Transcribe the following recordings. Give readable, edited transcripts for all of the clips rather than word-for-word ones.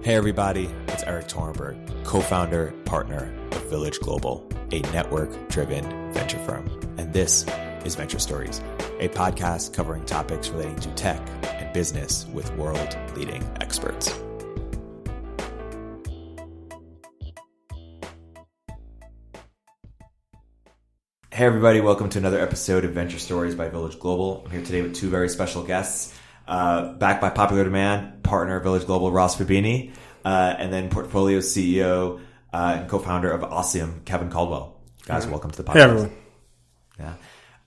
Hey everybody, it's Eric Torenberg, co-founder, partner of Village Global, a network-driven venture firm. And this is Venture Stories, a podcast covering topics relating to tech and business with world-leading experts. Hey everybody, welcome to another episode of Venture Stories by Village Global. I'm here today with two very special guests. Back by popular demand, partner of Village Global, Ross Fabini, and then portfolio CEO and co-founder of Ossium, Kevin Caldwell. Guys, welcome to the podcast. Hey everyone.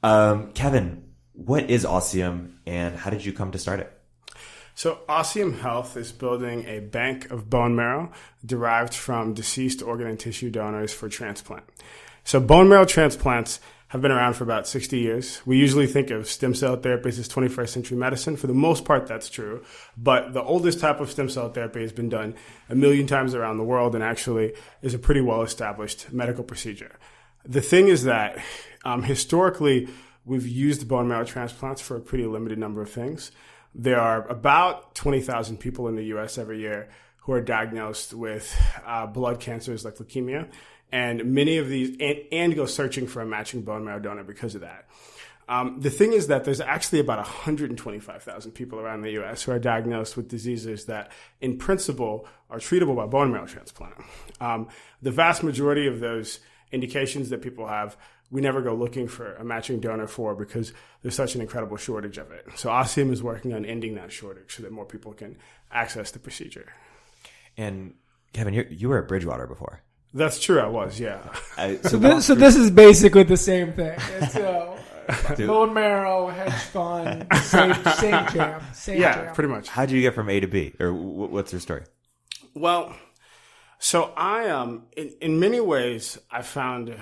Yeah. Kevin, what is Ossium and how did you come to start it? So Ossium Health is building a bank of bone marrow derived from deceased organ and tissue donors for transplant. So bone marrow transplants have been around for about 60 years. We usually think of stem cell therapies as 21st century medicine. For the most part, that's true. But the oldest type of stem cell therapy has been done 1 million times around the world and actually is a pretty well-established medical procedure. The thing is that historically, we've used bone marrow transplants for a pretty limited number of things. There are about 20,000 people in the U.S. every year who are diagnosed with blood cancers like leukemia. And many of these, and go searching for a matching bone marrow donor because of that. The thing is that there's actually about 125,000 people around the U.S. who are diagnosed with diseases that, in principle, are treatable by bone marrow transplant. The vast majority of those indications that people have, we never go looking for a matching donor for because there's such an incredible shortage of it. So Ossium is working on ending that shortage so that more people can access the procedure. And Kevin, you were at Bridgewater before. That's true, I was, yeah. So this is basically the same thing. It's bone marrow, hedge fund, same jam. Jam. Pretty much. How did you get from A to B? Or what's your story? Well, so I, in many ways, I found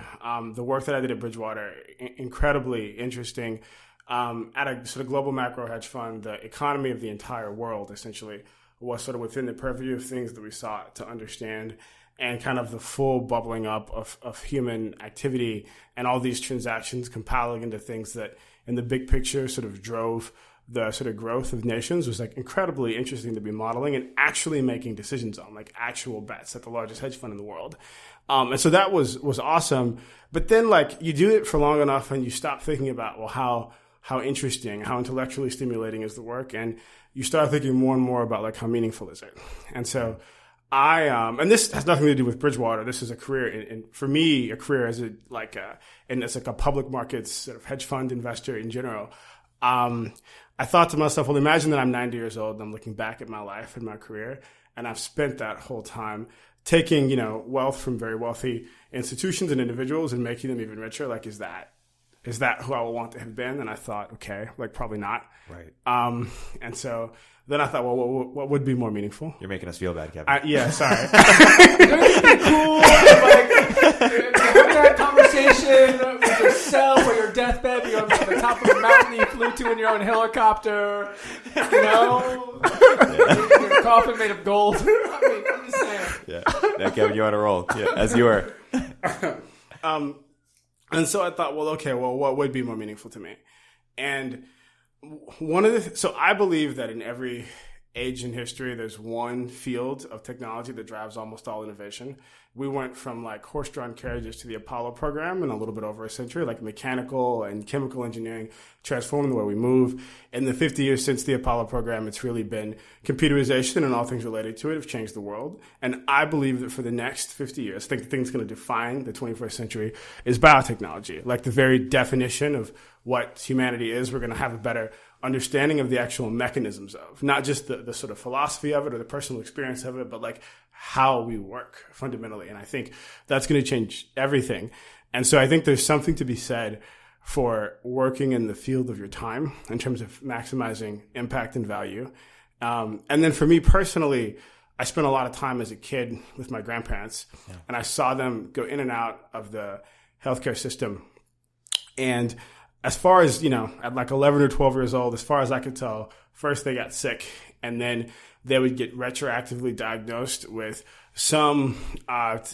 the work that I did at Bridgewater incredibly interesting. At a sort of global macro hedge fund, the economy of the entire world essentially was sort of within the purview of things that we sought to understand, and kind of the full bubbling up of human activity and all these transactions compiling into things that in the big picture sort of drove the sort of growth of nations was like incredibly interesting to be modeling and actually making decisions on, like actual bets at the largest hedge fund in the world. And so that was awesome. But then like you do it for long enough and you stop thinking about, well, how interesting, how intellectually stimulating is the work? And you start thinking more and more about like how meaningful is it? And so and this has nothing to do with Bridgewater. This is a career, and for me, a career as a public markets sort of hedge fund investor in general. I thought to myself, well, imagine that I'm 90 years old and I'm looking back at my life and my career, and I've spent that whole time taking, wealth from very wealthy institutions and individuals and making them even richer. Like, is that who I would want to have been? And I thought, okay, like probably not. Right. And so then I thought, well, what would be more meaningful? You're making us feel bad, Kevin. Yeah, sorry. It'd be cool to have that conversation with yourself or your deathbed. You're on the top of the mountain you flew to in your own helicopter. Your coffin made of gold. I'm just saying. Yeah, Kevin, you're on a roll. Yeah, as you were. And so I thought, what would be more meaningful to me? And so I believe that in every age in history, there's one field of technology that drives almost all innovation. We went from like horse-drawn carriages to the Apollo program in a little bit over a century, like mechanical and chemical engineering transforming the way we move. In the 50 years since the Apollo program, it's really been computerization and all things related to it have changed the world. And I believe that for the next 50 years, I think the thing that's going to define the 21st century is biotechnology. Like the very definition of what humanity is, we're going to have a better understanding of the actual mechanisms of, not just the sort of philosophy of it or the personal experience of it, but like how we work fundamentally. And I think that's going to change everything. And so I think there's something to be said for working in the field of your time in terms of maximizing impact and value. And then for me personally, I spent a lot of time as a kid with my grandparents, and I saw them go in and out of the healthcare system. And as far as, at like 11 or 12 years old, as far as I could tell, first they got sick, and then they would get retroactively diagnosed with some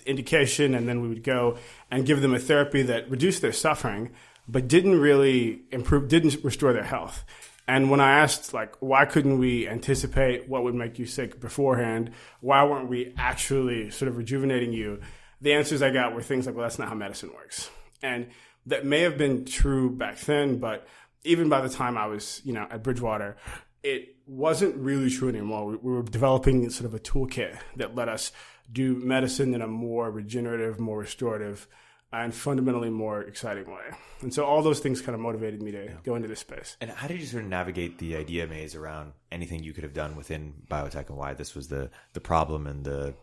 indication, and then we would go and give them a therapy that reduced their suffering, but didn't really improve, didn't restore their health. And when I asked, like, why couldn't we anticipate what would make you sick beforehand? Why weren't we actually sort of rejuvenating you? The answers I got were things like, well, that's not how medicine works. And that may have been true back then, but even by the time I was, at Bridgewater, it wasn't really true anymore. We were developing sort of a toolkit that let us do medicine in a more regenerative, more restorative, and fundamentally more exciting way. And so all those things kind of motivated me to go into this space. And how did you sort of navigate the idea maze around anything you could have done within biotech and why this was the problem and the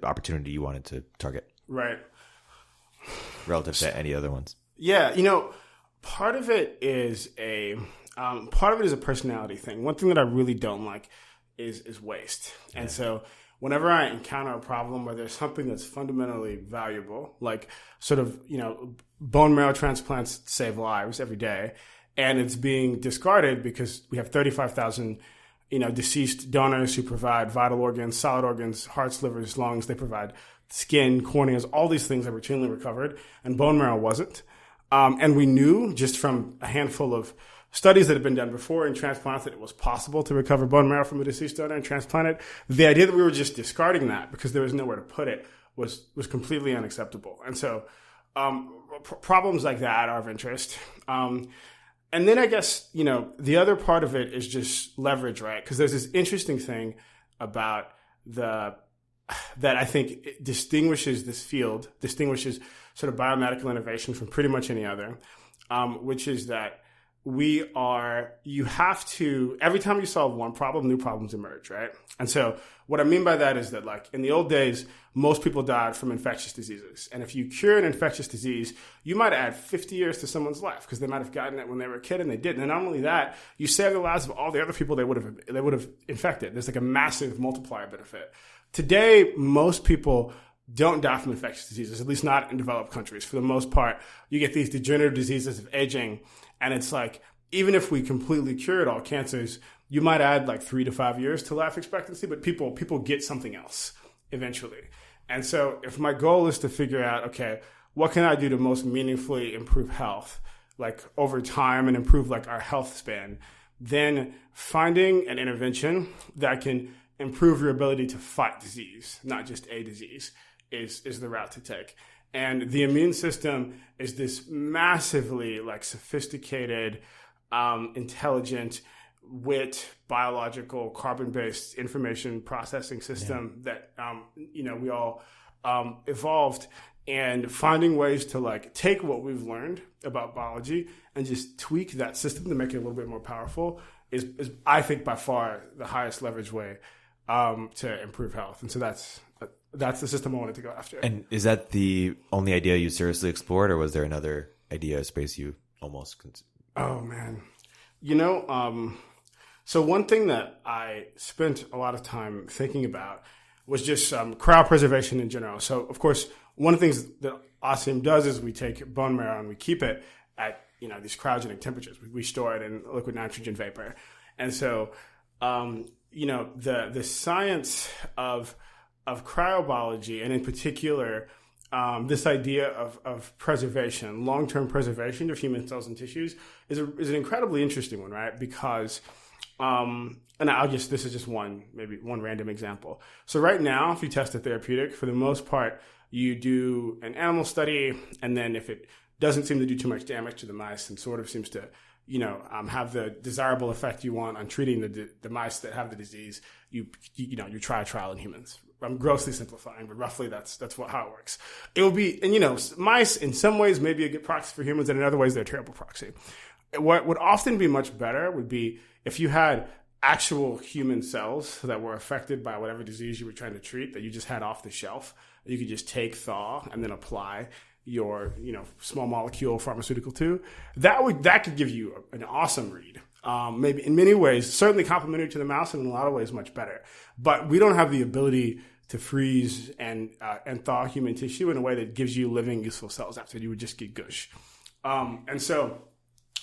opportunity you wanted to target? Right. Relative to any other ones. Yeah, part of it is a personality thing. One thing that I really don't like is waste. Yeah. And so whenever I encounter a problem where there's something that's fundamentally valuable, like sort of, bone marrow transplants save lives every day, and it's being discarded because we have 35,000, deceased donors who provide vital organs, solid organs, hearts, livers, lungs. They provide skin, corneas, all these things are routinely recovered, and bone marrow wasn't. And we knew just from a handful of studies that had been done before in transplants that it was possible to recover bone marrow from a deceased donor and transplant it. The idea that we were just discarding that because there was nowhere to put it was completely unacceptable. And so problems like that are of interest. And then I guess, the other part of it is just leverage, right? Because there's this interesting thing about that I think distinguishes this field, distinguishes sort of biomedical innovation from pretty much any other, which is that you have to, every time you solve one problem, new problems emerge, right? And so what I mean by that is that, like, in the old days, most people died from infectious diseases. And if you cure an infectious disease, you might add 50 years to someone's life because they might have gotten it when they were a kid and they didn't. And not only that, you save the lives of all the other people they would have infected. There's like a massive multiplier benefit. Today, most people don't die from infectious diseases, at least not in developed countries. For the most part, you get these degenerative diseases of aging. And it's like, even if we completely cured all cancers, you might add like 3 to 5 years to life expectancy, but people get something else eventually. And so if my goal is to figure out, okay, what can I do to most meaningfully improve health, like over time, and improve like our health span, then finding an intervention that can improve your ability to fight disease, not just a disease, is the route to take. And the immune system is this massively like sophisticated, intelligent, biological, carbon-based information processing system that we all evolved. And finding ways to like take what we've learned about biology and just tweak that system to make it a little bit more powerful is I think by far the highest leverage way to improve health. And so that's the system I wanted to go after. And is that the only idea you seriously explored, or was there another idea space you almost Oh, man. So one thing that I spent a lot of time thinking about was just cryopreservation in general. So, of course, one of the things that Ossium does is we take bone marrow and we keep it at these cryogenic temperatures. We store it in liquid nitrogen vapor. And so, the science of cryobiology, and in particular, this idea of preservation, long-term preservation of human cells and tissues is an incredibly interesting one, right? Because, this is just one random example. So right now, if you test a therapeutic, for the most part, you do an animal study, and then if it doesn't seem to do too much damage to the mice and sort of seems to, have the desirable effect you want on treating the mice that have the disease, you try a trial in humans. I'm grossly simplifying, but roughly that's how it works. It will be, and mice in some ways may be a good proxy for humans, and in other ways they're a terrible proxy. What would often be much better would be if you had actual human cells that were affected by whatever disease you were trying to treat that you just had off the shelf. You could just take, thaw, and then apply your small molecule pharmaceutical to. That could give you an awesome read. Maybe in many ways, certainly complementary to the mouse, and in a lot of ways much better. But we don't have the ability to freeze and thaw human tissue in a way that gives you living useful cells after. You would just get gush. And so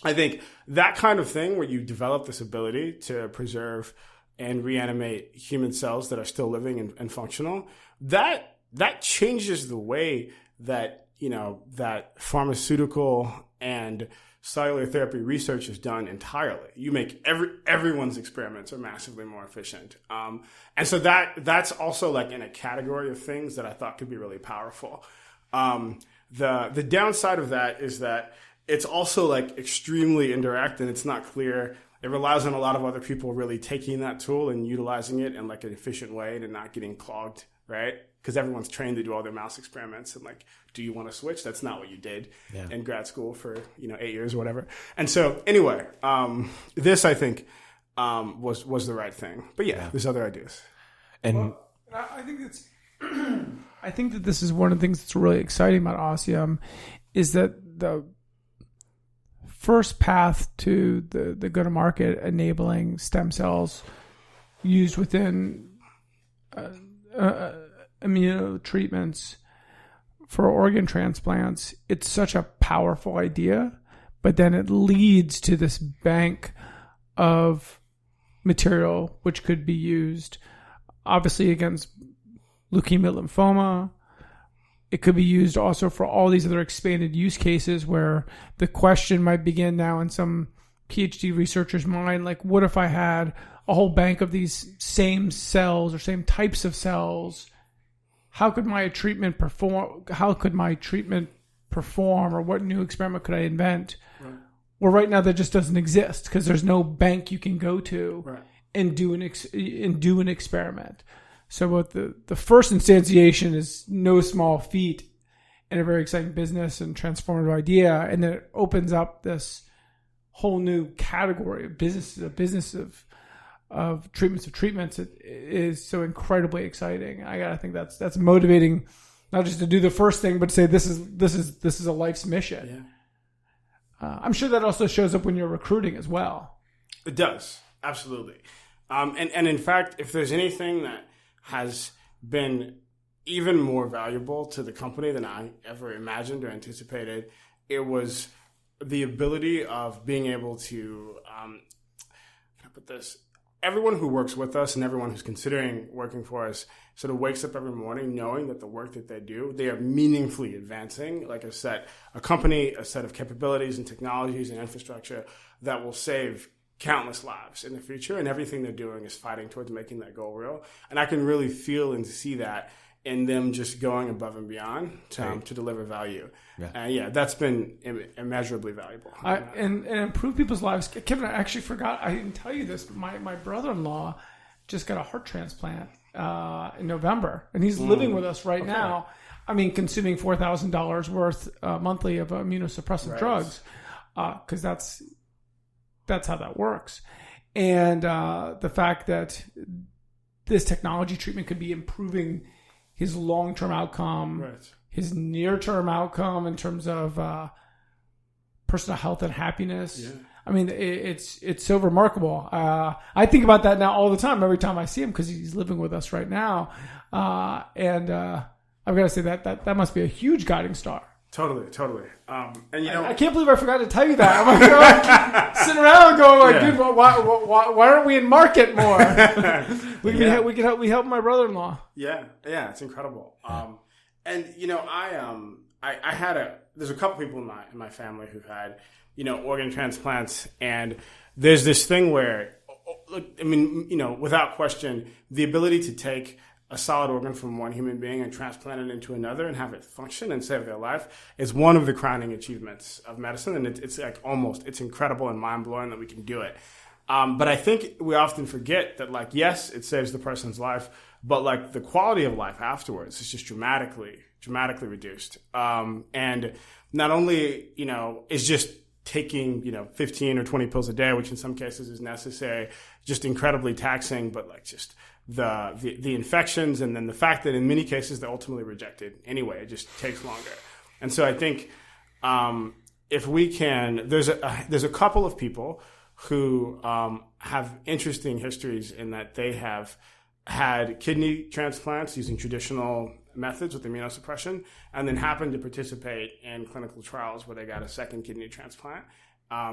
I think that kind of thing where you develop this ability to preserve and reanimate human cells that are still living and functional, that changes the way that that pharmaceutical and cellular therapy research is done entirely. You make everyone's experiments are massively more efficient. And so that's also like in a category of things that I thought could be really powerful. The downside of that is that it's also like extremely indirect and it's not clear. It relies on a lot of other people really taking that tool and utilizing it in like an efficient way and not getting clogged, right? Because everyone's trained to do all their mouse experiments and like, do you want to switch? That's not what you did in grad school for 8 years or whatever. And so anyway, this I think was the right thing. But there's other ideas. And I think it's I think that this is one of the things that's really exciting about Ossium is that the first path to the go-to-market enabling stem cells used within immuno treatments for organ transplants, it's such a powerful idea, but then it leads to this bank of material which could be used obviously against leukemia, lymphoma. It could be used also for all these other expanded use cases where the question might begin now in some PhD researcher's mind, like, what if I had a whole bank of these same cells or same types of cells? How could my treatment perform? Or what new experiment could I invent? Right. Well, right now that just doesn't exist because there's no bank you can go to and do an experiment. So what the first instantiation is no small feat and a very exciting business and transformative idea. And then it opens up this whole new category of business of treatments. It is so incredibly exciting. I gotta think that's motivating, not just to do the first thing, but to say this is a life's mission. Yeah. I'm sure that also shows up when you're recruiting as well. It does, absolutely. And in fact, if there's anything that has been even more valuable to the company than I ever imagined or anticipated, it was the ability of being able to, how can I put this? Everyone who works with us and everyone who's considering working for us sort of wakes up every morning knowing that the work that they do, they are meaningfully advancing, like I said, a set of capabilities and technologies and infrastructure that will save countless lives in the future, and everything they're doing is fighting towards making that goal real. And I can really feel and see that in them just going above and beyond to deliver value. Yeah. That's been immeasurably valuable. And improve people's lives. Kevin, I actually forgot, I didn't tell you this, my brother-in-law just got a heart transplant in November, and he's living with us right now. I mean, consuming $4,000 worth monthly of immunosuppressant drugs, because that's how that works. And the fact that this technology treatment could be improving his long-term outcome, his near-term outcome in terms of personal health and happiness. Yeah. I mean, it's so remarkable. I think about that now all the time, every time I see him, because he's living with us right now. And I've got to say that must be a huge guiding star. Totally. And I can't believe I forgot to tell you that. I'm like, sitting around going like, dude, why aren't we in market more? We help my brother-in-law. Yeah, it's incredible. And I had there's a couple people in my family who've had organ transplants, and there's this thing where, I mean, without question, the ability to take a solid organ from one human being and transplant it into another and have it function and save their life is one of the crowning achievements of medicine. And it's like it's incredible and mind blowing that we can do it. But I think we often forget that, like, yes, it saves the person's life, but like the quality of life afterwards is just dramatically reduced. And not only, is just taking, 15 or 20 pills a day, which in some cases is necessary, just incredibly taxing, but like just the infections, and then the fact that in many cases they're ultimately rejected anyway. It just takes longer. And so I think if we can, there's a couple of people who have interesting histories in that they have had kidney transplants using traditional methods with immunosuppression, and then happened to participate in clinical trials where they got a second kidney transplant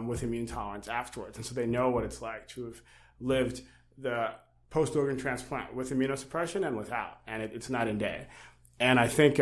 with immune tolerance afterwards. And so they know what it's like to have lived the post-organ transplant with immunosuppression and without, and it's night and day. And I think,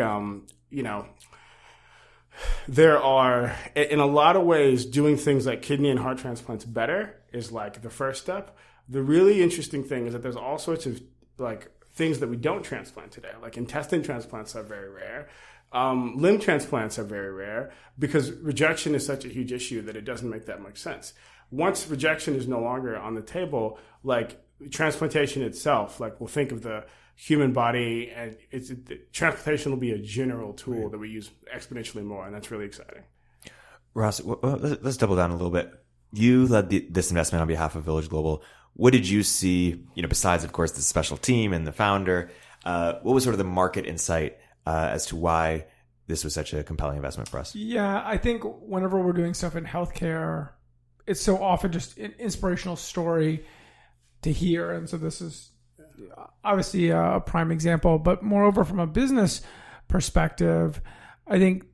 there are, in a lot of ways, doing things like kidney and heart transplants better is like the first step. The really interesting thing is that there's all sorts of like things that we don't transplant today. Like intestine transplants are very rare. Limb transplants are very rare because rejection is such a huge issue that it doesn't make that much sense. Once rejection is no longer on the table, like transplantation itself, like we'll think of the human body, and transplantation will be a general tool that we use exponentially more, and that's really exciting. Ross, let's double down a little bit. You led this investment on behalf of Village Global. What did you see, besides, of course, the special team and the founder? What was sort of the market insight as to why this was such a compelling investment for us? Yeah, I think whenever we're doing stuff in healthcare, it's so often just an inspirational story to hear. And so this is obviously a prime example. But moreover, from a business perspective, I think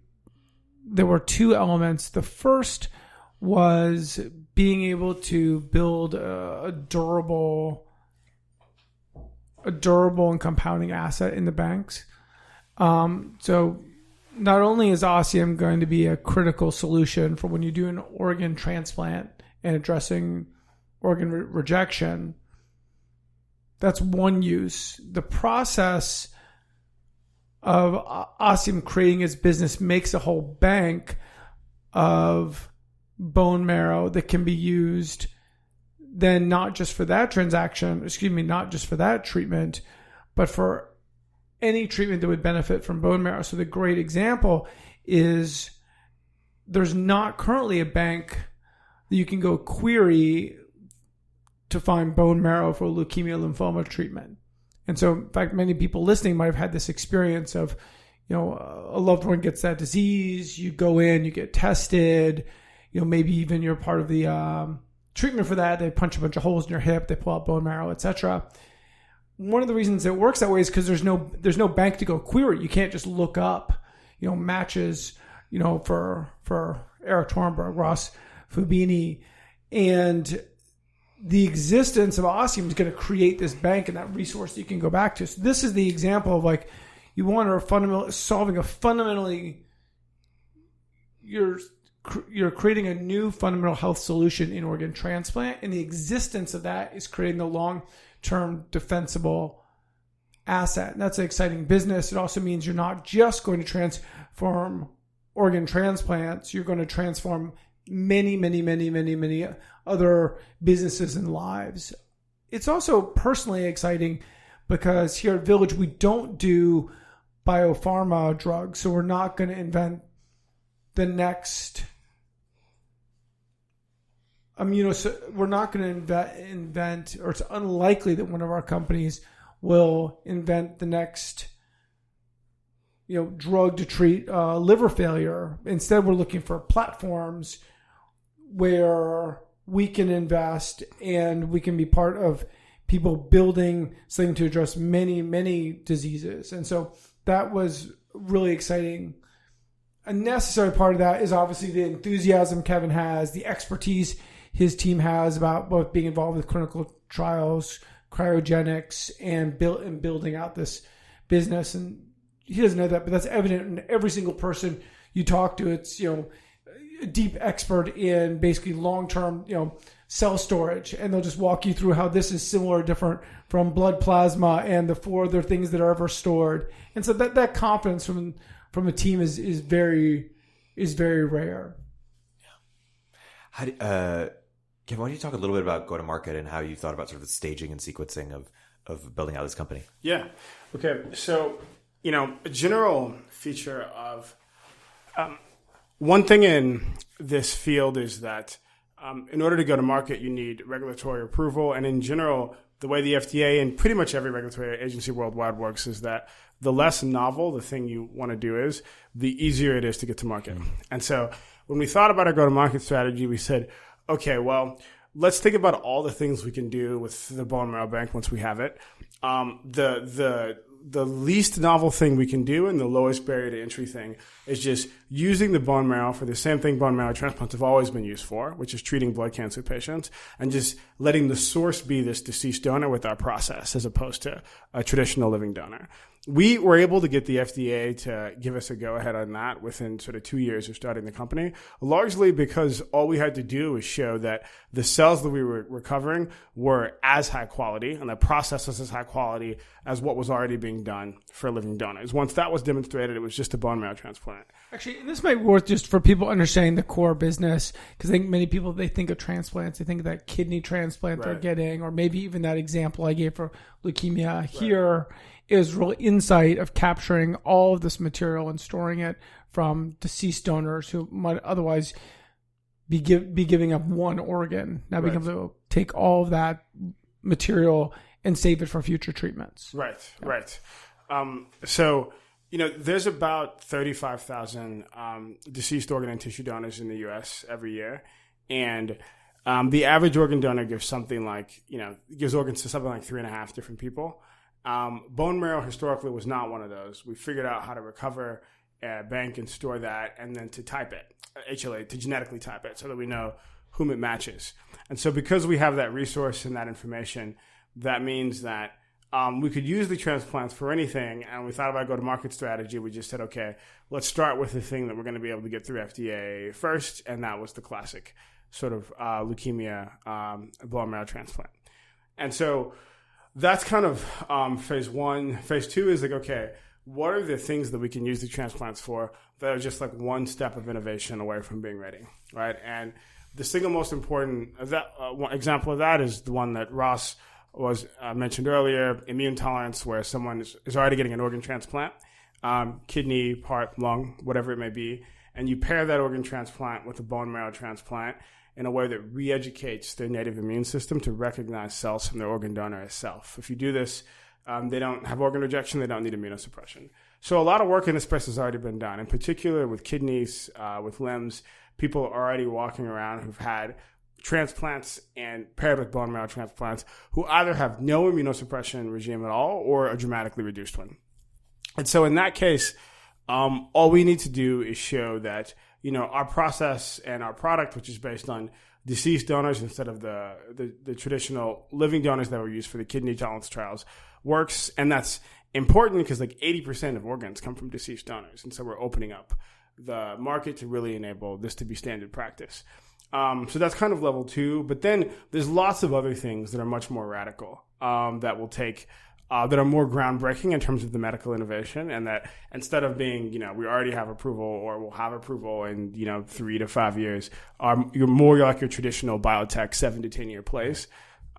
there were two elements. The first was being able to build a durable and compounding asset in the banks. So not only is Ossium going to be a critical solution for when you do an organ transplant and addressing organ rejection, that's one use. The process of Ossium creating its business makes a whole bank of bone marrow that can be used then not just for that not just for that treatment, but for any treatment that would benefit from bone marrow. So the great example is there's not currently a bank that you can go query to find bone marrow for leukemia lymphoma treatment. And so, in fact, many people listening might have had this experience of, a loved one gets that disease, you go in, you get tested, maybe even you're part of the treatment for that. They punch a bunch of holes in your hip, they pull out bone marrow, etc. One of the reasons it works that way is because there's no bank to go query. You can't just look up, matches, for Eric Tornberg, Ross Fubini, and the existence of Ossium is going to create this bank and that resource that you can go back to. So this is the example of like you want to solving a fundamentally, you're creating a new fundamental health solution in organ transplant, and the existence of that is creating the long-term defensible asset. And that's an exciting business. It also means you're not just going to transform organ transplants, you're going to transform many other businesses and lives. It's also personally exciting because here at Village, we don't do biopharma drugs. So we're not going to invent the next we're not going to invent, or it's unlikely that one of our companies will invent the next drug to treat liver failure. Instead, we're looking for platforms where we can invest and we can be part of people building something to address many diseases. And so that was really exciting. A necessary part of that is obviously the enthusiasm Kevin has, the expertise his team has about both being involved with clinical trials, cryogenics, and building out this business. And he doesn't know that, but that's evident in every single person you talk to. It's, a deep expert in basically long-term, cell storage. And they'll just walk you through how this is similar or different from blood plasma and the 4 other things that are ever stored. And so that confidence from a team is very rare. Yeah. Kevin, why don't you talk a little bit about go-to-market and how you thought about sort of the staging and sequencing of building out this company? Yeah. Okay. So, a general feature of one thing in this field is that in order to go to market, you need regulatory approval. And in general, the way the FDA and pretty much every regulatory agency worldwide works is that the less novel the thing you want to do is, the easier it is to get to market. And so when we thought about our go-to-market strategy, we said, okay, well, let's think about all the things we can do with the bone marrow bank once we have it. The least novel thing we can do and the lowest barrier to entry thing is just using the bone marrow for the same thing bone marrow transplants have always been used for, which is treating blood cancer patients, and just letting the source be this deceased donor with our process as opposed to a traditional living donor. We were able to get the FDA to give us a go-ahead on that within sort of 2 years of starting the company, largely because all we had to do was show that the cells that we were recovering were as high quality and the process was as high quality as what was already being done for living donors. Once that was demonstrated, it was just a bone marrow transplant. Actually, this might be worth just for people understanding the core business, because I think many people, they think of transplants, they think of that kidney transplant they're getting, or maybe even that example I gave for leukemia here is real insight of capturing all of this material and storing it from deceased donors who might otherwise be giving up one organ. Now being able to take all of that material and save it for future treatments. Right. So, there's about 35,000 deceased organ and tissue donors in the U.S. every year. And the average organ donor gives gives organs to something like 3.5 different people. Bone marrow historically was not one of those. We figured out how to recover, bank, and store that, and then to type it, HLA, to genetically type it so that we know whom it matches. And so because we have that resource and that information, that means that we could use the transplants for anything, and we thought about go-to-market strategy. We just said, okay, let's start with the thing that we're going to be able to get through FDA first, and that was the classic sort of leukemia bone marrow transplant. And so that's kind of phase one. Phase two is like, okay, what are the things that we can use the transplants for that are just like one step of innovation away from being ready, right? And the single most important one example of that is the one that Ross was mentioned earlier, immune tolerance, where someone is already getting an organ transplant, kidney, heart, lung, whatever it may be, and you pair that organ transplant with a bone marrow transplant in a way that re-educates their native immune system to recognize cells from their organ donor as self. If you do this, they don't have organ rejection, they don't need immunosuppression. So a lot of work in this space has already been done, in particular with kidneys, with limbs. People are already walking around who've had transplants and paired with bone marrow transplants who either have no immunosuppression regime at all or a dramatically reduced one. And so in that case, all we need to do is show that our process and our product, which is based on deceased donors instead of the traditional living donors that were used for the kidney tolerance trials, works. And that's important because 80% of organs come from deceased donors. And so we're opening up the market to really enable this to be standard practice. So that's kind of level two. But then there's lots of other things that are much more radical that will take that are more groundbreaking in terms of the medical innovation, and that instead of being, we already have approval or we'll have approval in, 3 to 5 years, you're more like your traditional biotech 7 to 10 year place.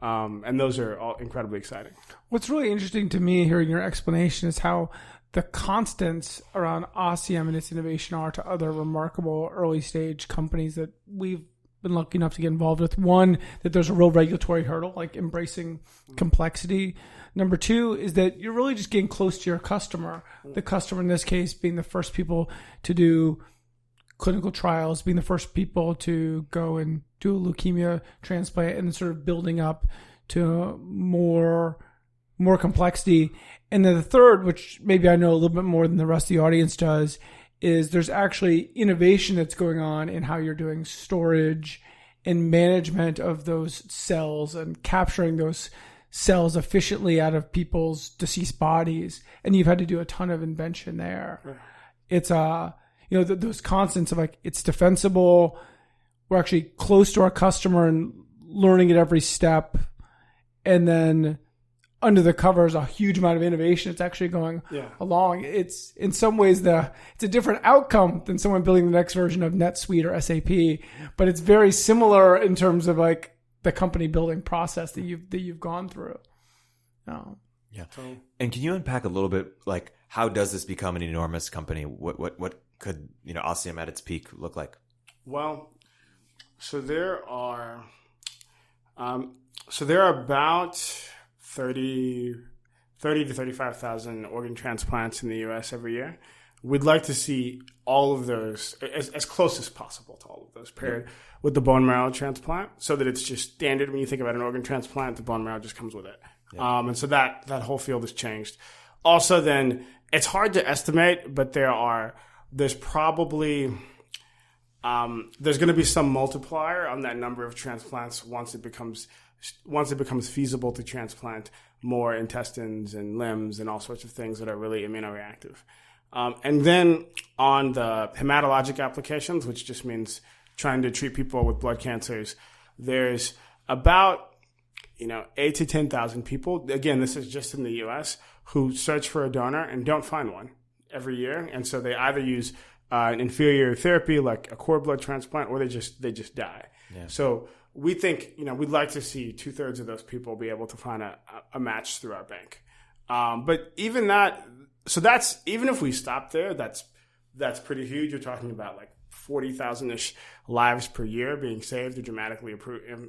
And those are all incredibly exciting. What's really interesting to me hearing your explanation is how the constants around Ossium and its innovation are to other remarkable early stage companies that we've been lucky enough to get involved with. One, that there's a real regulatory hurdle, like embracing complexity. Number two is that you're really just getting close to your customer. The customer in this case being the first people to do clinical trials, being the first people to go and do a leukemia transplant, and then sort of building up to more complexity. And then the third, which maybe I know a little bit more than the rest of the audience does, is there's actually innovation that's going on in how you're doing storage and management of those cells and capturing those cells efficiently out of people's deceased bodies. And you've had to do a ton of invention there. Right. It's those constants of it's defensible. We're actually close to our customer and learning at every step. And then under the covers, a huge amount of innovation. It's actually going along. It's in some ways it's a different outcome than someone building the next version of NetSuite or SAP, but it's very similar in terms of the company building process that you've gone through. Yeah. And can you unpack a little bit how does this become an enormous company? What could Ossium at its peak look like? Well, so there are about 30 to 35,000 organ transplants in the U.S. every year. We'd like to see all of those as close as possible to all of those paired with the bone marrow transplant, so that it's just standard. When you think about an organ transplant, the bone marrow just comes with it. Yeah. And so that whole field has changed. Also, then it's hard to estimate, but there's probably there's going to be some multiplier on that number of transplants once it becomes feasible to transplant more intestines and limbs and all sorts of things that are really immunoreactive. And then on the hematologic applications, which just means trying to treat people with blood cancers, there's about 8 to 10,000 people. Again, this is just in the U.S. who search for a donor and don't find one every year, and so they either use an inferior therapy like a cord blood transplant, or they just die. Yeah. So we think we'd like to see 2/3 of those people be able to find a match through our bank. But even that, so that's even if we stop there, that's pretty huge. You're talking about like 40,000-ish lives per year being saved or dramatically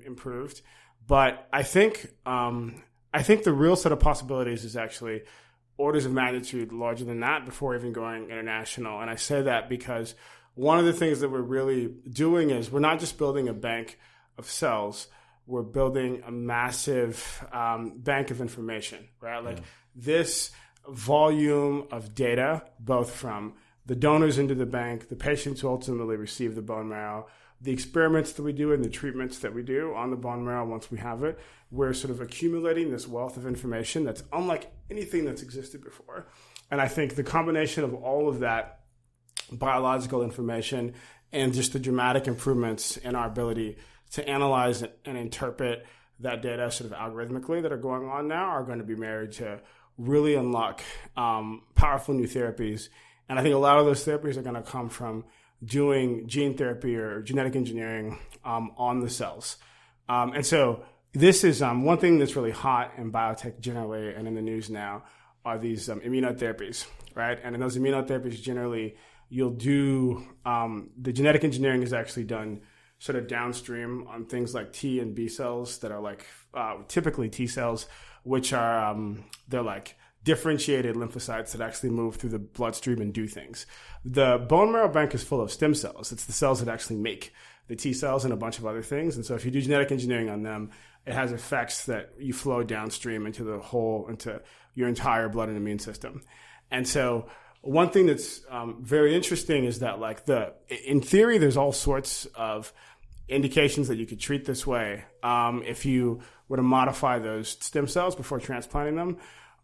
improved. But I think the real set of possibilities is actually orders of magnitude larger than that before even going international. And I say that because one of the things that we're really doing is we're not just building a bank of cells, we're building a massive bank of information, right? Like this volume of data, both from the donors into the bank, the patients who ultimately receive the bone marrow, the experiments that we do and the treatments that we do on the bone marrow once we have it, we're sort of accumulating this wealth of information that's unlike anything that's existed before. And I think the combination of all of that biological information and just the dramatic improvements in our ability to analyze and interpret that data sort of algorithmically that are going on now are going to be married to really unlock powerful new therapies. And I think a lot of those therapies are going to come from doing gene therapy or genetic engineering on the cells. And so this is one thing that's really hot in biotech generally and in the news now are these immunotherapies, right? And in those immunotherapies, generally, you'll do the genetic engineering is actually done sort of downstream on things like T and B cells that are like typically T cells, which are they're like differentiated lymphocytes that actually move through the bloodstream and do things. The bone marrow bank is full of stem cells. It's the cells that actually make the T cells and a bunch of other things. And so if you do genetic engineering on them, it has effects that you flow downstream into your entire blood and immune system. And so one thing that's very interesting is that in theory, there's all sorts of indications that you could treat this way if you were to modify those stem cells before transplanting them.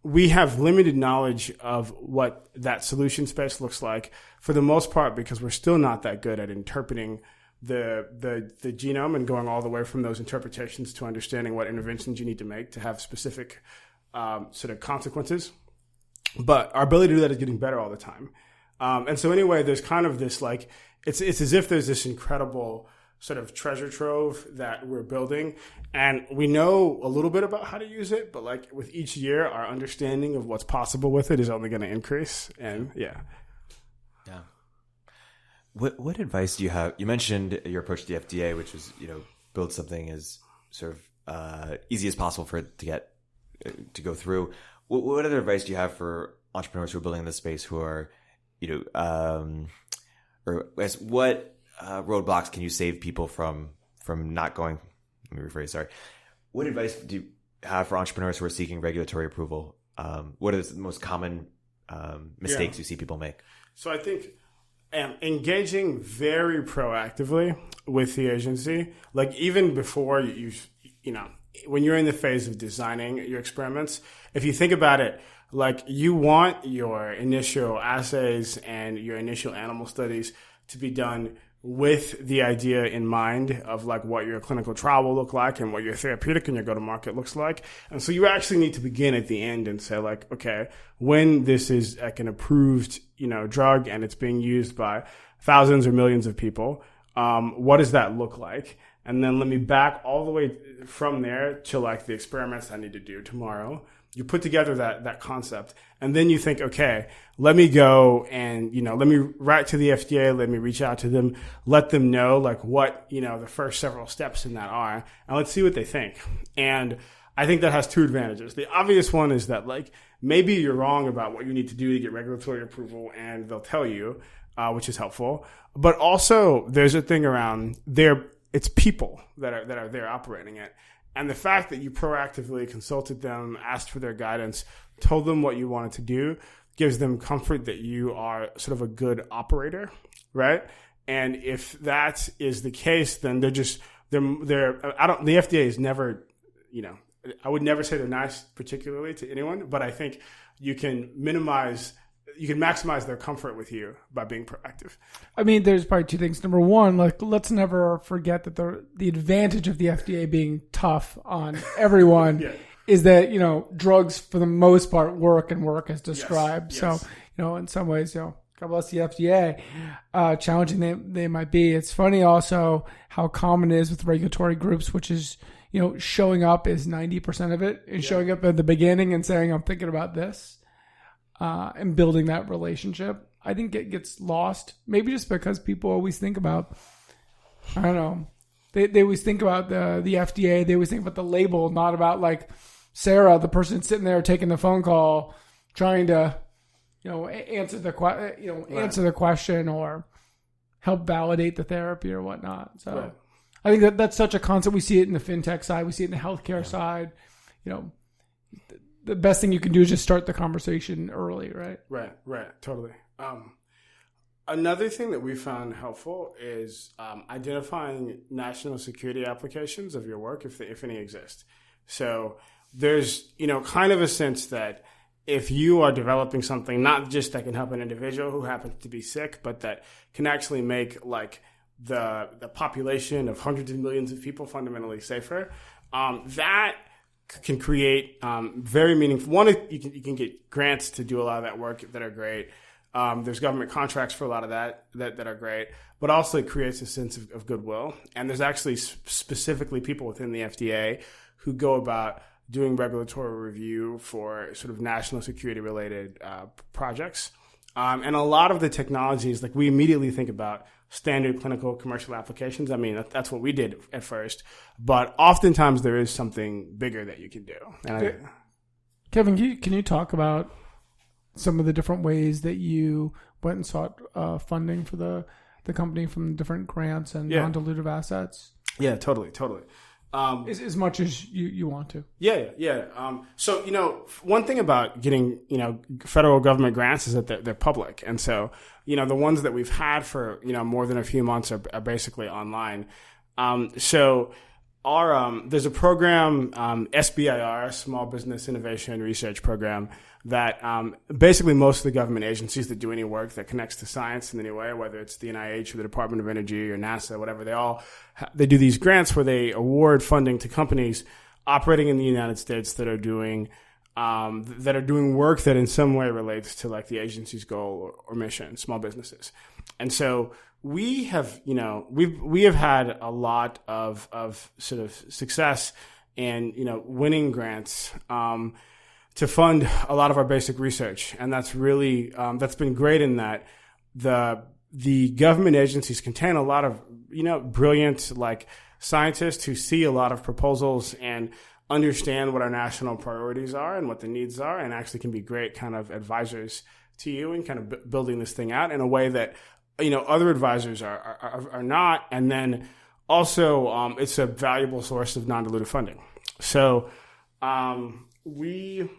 We have limited knowledge of what that solution space looks like for the most part because we're still not that good at interpreting the genome and going all the way from those interpretations to understanding what interventions you need to make to have specific sort of consequences. But our ability to do that is getting better all the time. And so anyway, there's kind of this it's as if there's this incredible sort of treasure trove that we're building. And we know a little bit about how to use it, but with each year, our understanding of what's possible with it is only going to increase. And yeah. What advice do you have? You mentioned your approach to the FDA, which was, build something as sort of easy as possible for it to go through. What other advice do you have for entrepreneurs who are building in this space who are, what roadblocks can you save people from not going? Let me rephrase. Sorry. What advice do you have for entrepreneurs who are seeking regulatory approval? What are the most common mistakes you see people make? So I think engaging very proactively with the agency, even before when you're in the phase of designing your experiments, if you think about it, you want your initial assays and your initial animal studies to be done with the idea in mind of what your clinical trial will look like and what your therapeutic and your go-to-market looks like. And so you actually need to begin at the end and say okay, when this is an approved, drug and it's being used by thousands or millions of people, what does that look like? And then let me back all the way from there to the experiments I need to do tomorrow. You put together that concept, and then you think, okay, let me go and, let me write to the FDA, let me reach out to them, let them know what, the first several steps in that are, and let's see what they think. And I think that has two advantages. The obvious one is that maybe you're wrong about what you need to do to get regulatory approval, and they'll tell you, which is helpful. But also there's a thing around it's people that are there operating it. And the fact that you proactively consulted them, asked for their guidance, told them what you wanted to do, gives them comfort that you are sort of a good operator, right? And if that is the case, then the FDA is never, I would never say they're nice particularly to anyone, but I think you can maximize their comfort with you by being proactive. I mean, there's probably two things. Number one, like, let's never forget that the advantage of the FDA being tough on everyone Yeah. is that, drugs for the most part work as described. Yes. So, in some ways, God bless the FDA, challenging they might be. It's funny also how common it is with regulatory groups, which is, showing up is 90% of it, and showing up at the beginning and saying, I'm thinking about this, and building that relationship. I think it gets lost, maybe just because people always think about, I don't know, they always think about the FDA, they always think about the label, not about like Sarah, the person sitting there taking the phone call, trying to, answer the question or help validate the therapy or whatnot. So Right. I think that's such a concept. We see it in the fintech side. We see it in the healthcare side. The best thing you can do is just start the conversation early, right? Right. Totally. Another thing that we found helpful is identifying national security applications of your work, if any exist. So there's, kind of a sense that if you are developing something, not just that can help an individual who happens to be sick, but that can actually make like the population of hundreds of millions of people fundamentally safer, that can create very meaningful. One, you can get grants to do a lot of that work that are great. There's government contracts for a lot of that are great, but also it creates a sense of goodwill. And there's actually specifically people within the FDA who go about doing regulatory review for sort of national security related projects. And a lot of the technologies, like we immediately think about standard clinical commercial applications. I mean, that's what we did at first, but oftentimes there is something bigger that you can do. And Kevin, can you talk about some of the different ways that you went and sought funding for the company from different grants and non-dilutive assets? Yeah, totally. As much as you want to. Yeah. So, one thing about getting, federal government grants is that they're public. And so, the ones that we've had for, more than a few months are basically online. So there's a program, SBIR, Small Business Innovation and Research Program, that basically most of the government agencies that do any work that connects to science in any way, whether it's the NIH or the Department of Energy or NASA, whatever, they do these grants where they award funding to companies operating in the United States that are doing work that in some way relates to like the agency's goal or mission, small businesses. And so we have, we have had a lot of sort of success in, winning grants, to fund a lot of our basic research. And that's really, that's been great in that the government agencies contain a lot of, brilliant like scientists who see a lot of proposals and understand what our national priorities are and what the needs are, and actually can be great kind of advisors to you and kind of building this thing out in a way that, other advisors are not. And then also, it's a valuable source of non-dilutive funding. So, we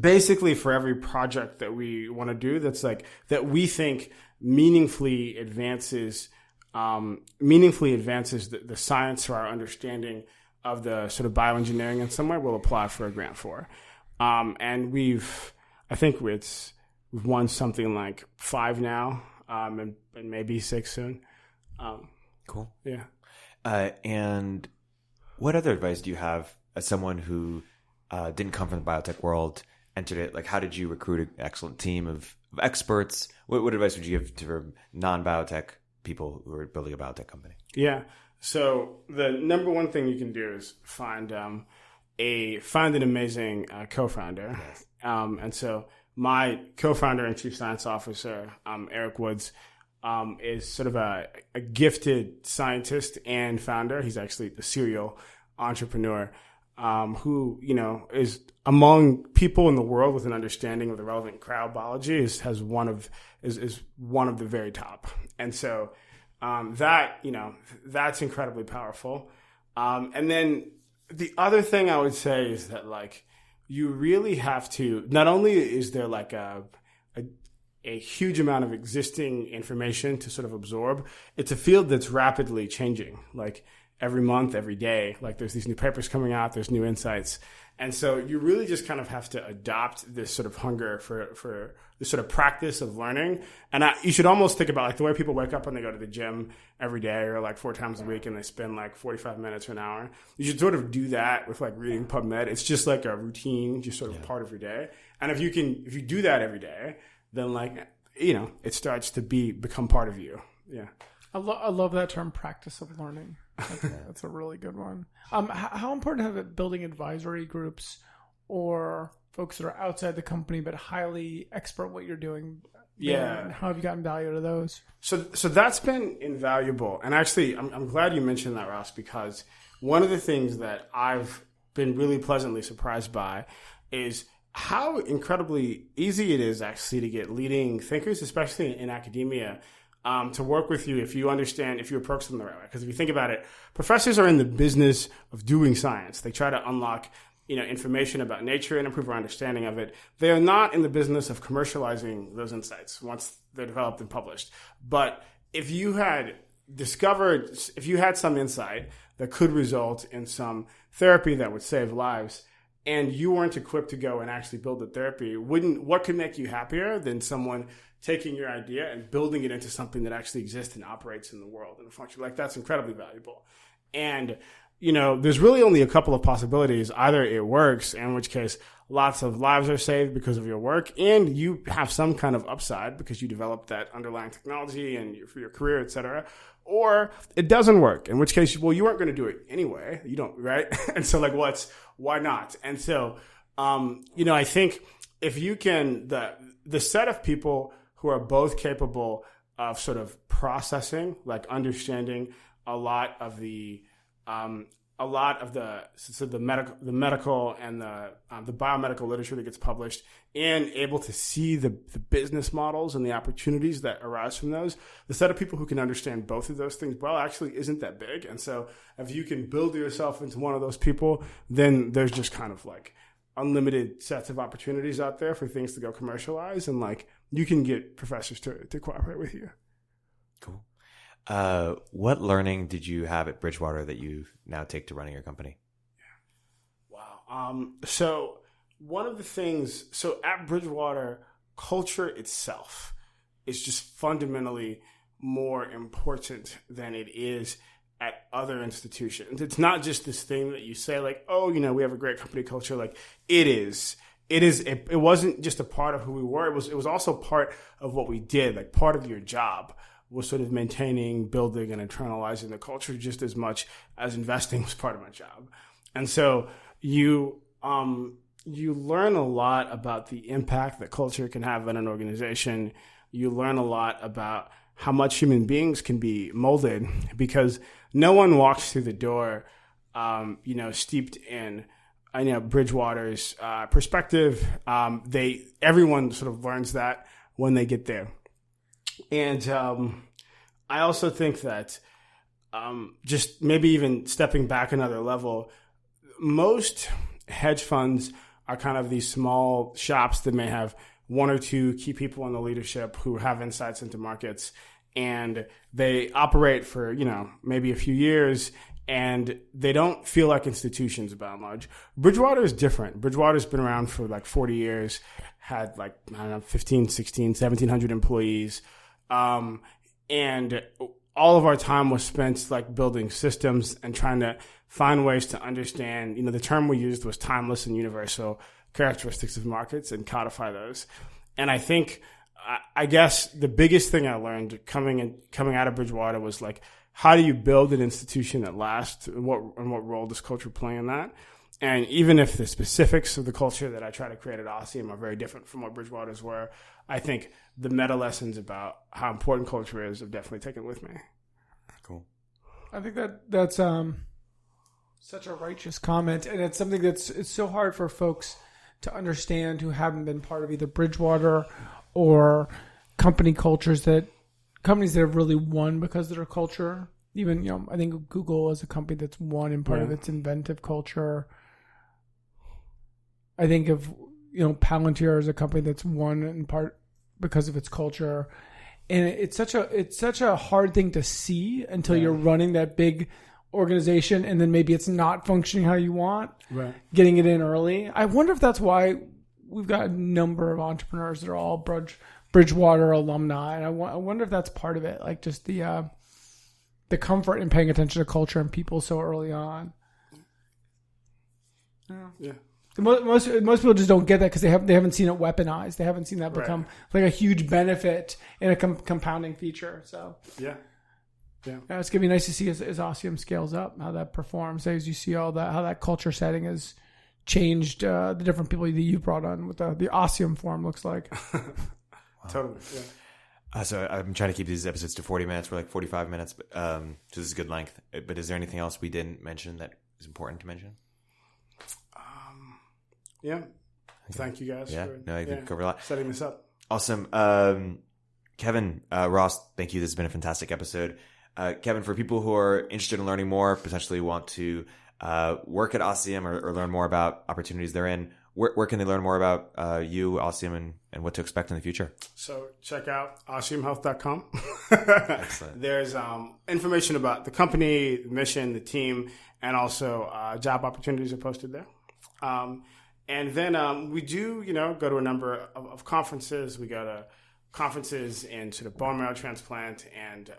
basically, for every project that we want to do that we think meaningfully advances the science or our understanding of the sort of bioengineering in some way, we'll apply for a grant for. And we've won something like 5 now, and maybe 6 soon. Cool. Yeah. And what other advice do you have as someone who didn't come from the biotech world, entered it? Like, how did you recruit an excellent team of experts? What advice would you give to non-biotech people who are building a biotech company? Yeah. So the number one thing you can do is find an amazing co-founder. Yes. And so my co-founder and chief science officer, Eric Woods, is sort of a gifted scientist and founder. He's actually the serial entrepreneur, who, is among people in the world with an understanding of the relevant crowd biology is one of the very top. And so, that's incredibly powerful. And then the other thing I would say is that, like, you really have to, not only is there like a a huge amount of existing information to sort of absorb. It's a field that's rapidly changing, like every month, every day. Like there's these new papers coming out, there's new insights. And so you really just kind of have to adopt this sort of hunger for this sort of practice of learning. And you should almost think about like the way people wake up when they go to the gym every day or like 4 times a week and they spend like 45 minutes or an hour. You should sort of do that with like reading PubMed. It's just like a routine, just sort of part of your day. And if you do that every day, then like, it starts to become part of you. Yeah. I love that term, practice of learning. That's a really good one. How important have it building advisory groups or folks that are outside the company but highly expert what you're doing? Yeah. And how have you gotten value to those? So that's been invaluable. And actually, I'm glad you mentioned that, Ross, because one of the things that I've been really pleasantly surprised by is how incredibly easy it is actually to get leading thinkers, especially in academia, to work with you if you approach them the right way. Because if you think about it, professors are in the business of doing science. They try to unlock, information about nature and improve our understanding of it. They are not in the business of commercializing those insights once they're developed and published. But if you had some insight that could result in some therapy that would save lives, and you weren't equipped to go and actually build the therapy, what could make you happier than someone taking your idea and building it into something that actually exists and operates in the world and function? Like, that's incredibly valuable. And, there's really only a couple of possibilities. Either it works, in which case lots of lives are saved because of your work, and you have some kind of upside because you developed that underlying technology and for your career, et cetera. Or it doesn't work, in which case, well, you weren't going to do it anyway. You don't, right? And so why not? And so, I think if you can, the set of people who are both capable of sort of processing, like understanding a lot of the medical and the biomedical literature that gets published, and able to see the business models and the opportunities that arise from those. The set of people who can understand both of those things well actually isn't that big. And so if you can build yourself into one of those people, then there's just kind of like unlimited sets of opportunities out there for things to go commercialize, and like you can get professors to cooperate with you. Cool. What learning did you have at Bridgewater that you now take to running your company? Wow. So one of the things, at Bridgewater, culture itself is just fundamentally more important than it is at other institutions. It's not just this thing that you say like, oh, we have a great company culture. Like it is. It wasn't just a part of who we were. It was also part of what we did. Like part of your job was sort of maintaining, building, and internalizing the culture just as much as investing was part of my job. And so you learn a lot about the impact that culture can have in an organization. You learn a lot about how much human beings can be molded, because no one walks through the door, steeped in, Bridgewater's perspective. Everyone sort of learns that when they get there. And I also think that just maybe even stepping back another level, most hedge funds are kind of these small shops that may have 1 or 2 key people in the leadership who have insights into markets, and they operate for, maybe a few years, and they don't feel like institutions by and large. Bridgewater is different. Bridgewater's been around for like 40 years, had 15, 16, 1,700 employees. And all of our time was spent like building systems and trying to find ways to understand, the term we used was timeless and universal characteristics of markets and codify those. And I think, I guess the biggest thing I learned coming out of Bridgewater was like, how do you build an institution that lasts, and what role does culture play in that? And even if the specifics of the culture that I try to create at Ossium are very different from what Bridgewater's were, I think the meta lessons about how important culture is have definitely taken with me. Cool. I think that's such a righteous comment, and it's something it's so hard for folks to understand who haven't been part of either Bridgewater or companies that have really won because of their culture. Even, I think Google is a company that's won in part of its inventive culture. I think of, Palantir is a company that's won in part because of its culture. And it's such a hard thing to see until you're running that big organization, and then maybe it's not functioning how you want. Right. Getting it in early. I wonder if that's why we've got a number of entrepreneurs that are all Bridgewater alumni, and I wonder if that's part of it, like just the comfort in paying attention to culture and people so early on. Yeah. Most people just don't get that because they haven't seen it weaponized. They haven't seen that become like a huge benefit and a compounding feature. So Yeah. It's gonna be nice to see as Ossium scales up, how that performs. As you see all that, how that culture setting has changed, the different people that you brought on, what the Ossium form looks like. Totally. Yeah. So I'm trying to keep these episodes to 40 minutes. We're like 45 minutes, but so this is a good length. But is there anything else we didn't mention that is important to mention? Yeah. Thank you guys for I think we covered a lot. setting this up. Awesome. Kevin, Ross, thank you. This has been a fantastic episode. Kevin, for people who are interested in learning more, potentially want to work at Ossium or learn more about opportunities they're in, where can they learn more about you, Ossium, and what to expect in the future? So check out ossiumhealth.com. Excellent. There's information about the company, the mission, the team, and also job opportunities are posted there. And then we do, go to a number of conferences. We go to conferences in sort of bone marrow transplant and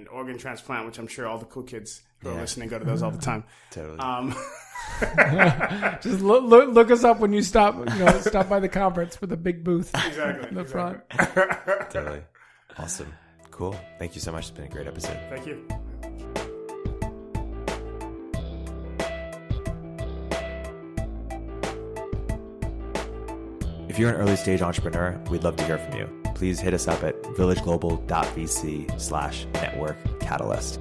organ transplant, which I'm sure all the cool kids who are listening go to those all the time. Totally. Just look us up when you stop by the conference with a big booth Exactly. in the front. Totally. Awesome. Cool. Thank you so much. It's been a great episode. Thank you. If you're an early stage entrepreneur, we'd love to hear from you. Please hit us up at villageglobal.vc/network catalyst.